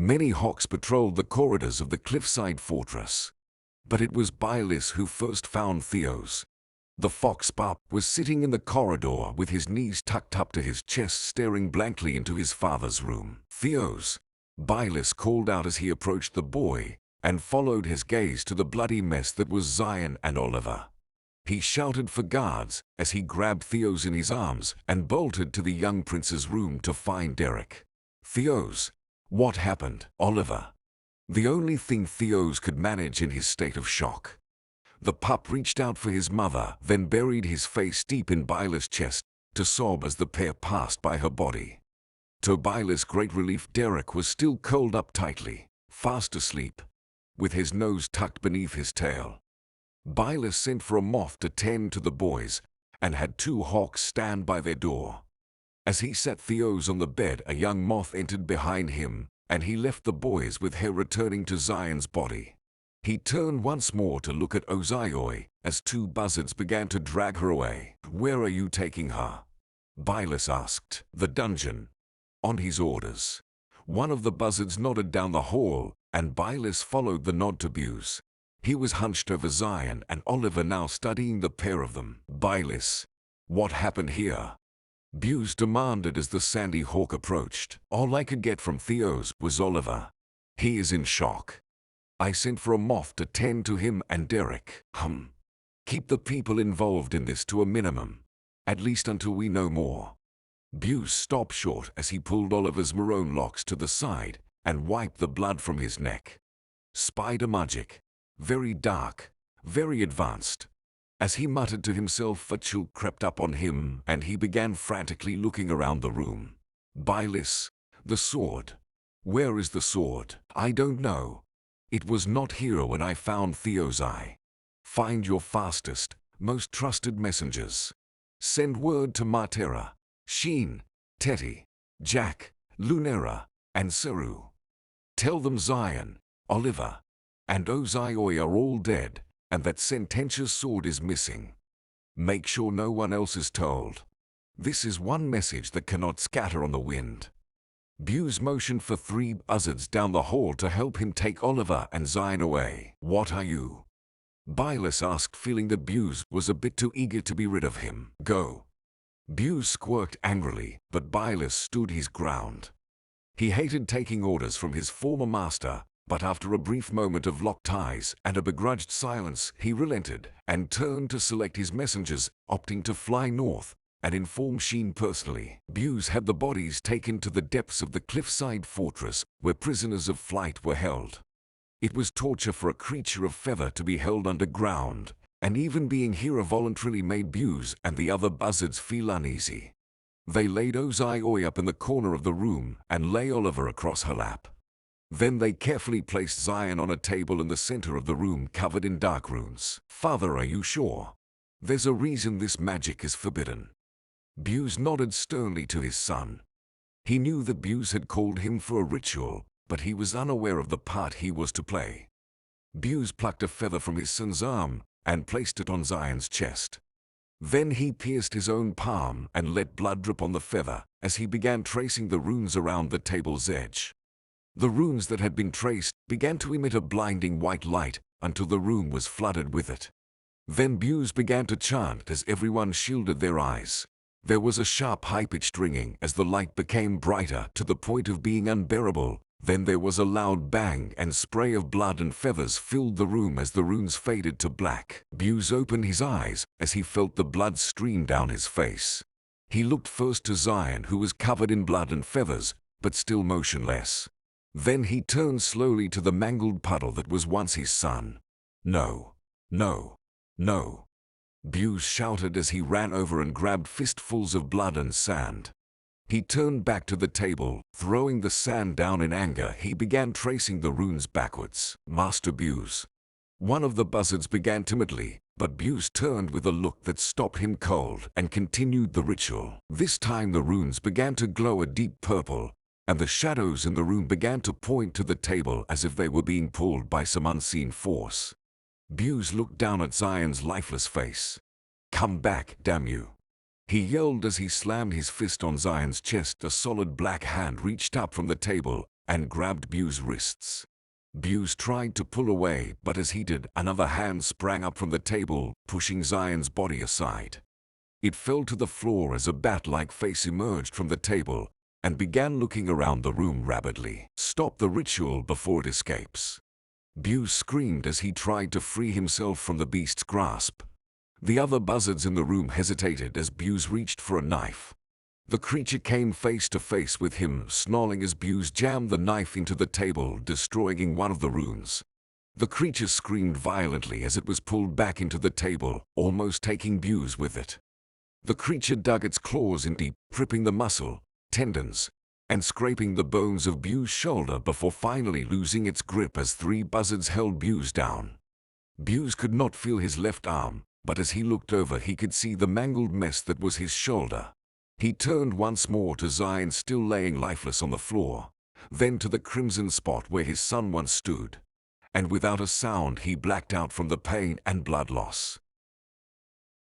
Many hawks patrolled the corridors of the cliffside fortress. But it was Bylis who first found Theos. The fox pup was sitting in the corridor with his knees tucked up to his chest, staring blankly into his father's room. "Theos," Bylis called out as he approached the boy, and followed his gaze to the bloody mess that was Zion and Oliver. He shouted for guards as he grabbed Theos in his arms and bolted to the young prince's room to find Derek. "Theos, what happened, Oliver?" The only thing Theos could manage in his state of shock. The pup reached out for his mother, then buried his face deep in Bylis' chest to sob as the pair passed by her body. To Bylis' great relief, Derek was still curled up tightly, fast asleep, with his nose tucked beneath his tail. Bylis sent for a moth to tend to the boys, and had 2 hawks stand by their door. As he sat Theos on the bed, a young moth entered behind him, and he left the boys with her returning to Zion's body. He turned once more to look at Ozioi as 2 buzzards began to drag her away. "Where are you taking her?" Bylis asked. "The dungeon." On his orders. One of the buzzards nodded down the hall, and Bylis followed the nod to Buse. He was hunched over Zion and Oliver, now studying the pair of them. "Bylis, what happened here?" Buse demanded as the sandy hawk approached. "All I could get from Theos was Oliver. He is in shock. I sent for a moth to tend to him and Derek." Keep the people involved in this to a minimum, at least until we know more." Buse stopped short as he pulled Oliver's maroon locks to the side and wiped the blood from his neck. "Spider magic. Very dark, very advanced." As he muttered to himself, a chill crept up on him, and he began frantically looking around the room. "Bylis, the sword. Where is the sword?" "I don't know. It was not here when I found Theos' eye. Find your fastest, most trusted messengers. Send word to Martera, Sheen, Teti, Jack, Lunera, and Seru. Tell them Zion, Oliver, and Ozioi are all dead, and that Sententia's sword is missing. Make sure no one else is told. This is one message that cannot scatter on the wind." Buse motioned for 3 buzzards down the hall to help him take Oliver and Zion away. "What are you?" Bylis asked, feeling that Buse was a bit too eager to be rid of him. "Go." Buse squirked angrily, but Bylis stood his ground. He hated taking orders from his former master, but after a brief moment of locked eyes and a begrudged silence, he relented and turned to select his messengers, opting to fly north and inform Sheen personally. Buse had the bodies taken to the depths of the cliffside fortress where prisoners of flight were held. It was torture for a creature of feather to be held underground, and even being here voluntarily made Buse and the other buzzards feel uneasy. They laid Ozioi up in the corner of the room and lay Oliver across her lap. Then they carefully placed Zion on a table in the center of the room covered in dark runes. "Father, are you sure? There's a reason this magic is forbidden." Buse nodded sternly to his son. He knew that Buse had called him for a ritual, but he was unaware of the part he was to play. Buse plucked a feather from his son's arm and placed it on Zion's chest. Then he pierced his own palm and let blood drip on the feather as he began tracing the runes around the table's edge. The runes that had been traced began to emit a blinding white light until the room was flooded with it. Then Buse began to chant as everyone shielded their eyes. There was a sharp high-pitched ringing as the light became brighter to the point of being unbearable. Then there was a loud bang and spray of blood and feathers filled the room as the runes faded to black. Buse opened his eyes as he felt the blood stream down his face. He looked first to Zion, who was covered in blood and feathers, but still motionless. Then he turned slowly to the mangled puddle that was once his son. "No, no, no," Buse shouted as he ran over and grabbed fistfuls of blood and sand. He turned back to the table, throwing the sand down in anger. He began tracing the runes backwards. "Master Buse." One of the buzzards began timidly, but Buse turned with a look that stopped him cold and continued the ritual. This time the runes began to glow a deep purple, and the shadows in the room began to point to the table as if they were being pulled by some unseen force. Buse looked down at Zion's lifeless face. "Come back, damn you," he yelled as he slammed his fist on Zion's chest. A solid black hand reached up from the table and grabbed Bew's wrists. Bew tried to pull away, but as he did, another hand sprang up from the table, pushing Zion's body aside. It fell to the floor as a bat-like face emerged from the table and began looking around the room rapidly. "Stop the ritual before it escapes." Bew screamed as he tried to free himself from the beast's grasp. The other buzzards in the room hesitated as Bew reached for a knife. The creature came face to face with him, snarling as Bew jammed the knife into the table, destroying one of the runes. The creature screamed violently as it was pulled back into the table, almost taking Bew with it. The creature dug its claws in deep, ripping the muscle, tendons, and scraping the bones of Bew's shoulder before finally losing its grip as 3 buzzards held Bew down. Bew could not feel his left arm, but as he looked over he could see the mangled mess that was his shoulder. He turned once more to Zion still laying lifeless on the floor, then to the crimson spot where his son once stood, and without a sound he blacked out from the pain and blood loss.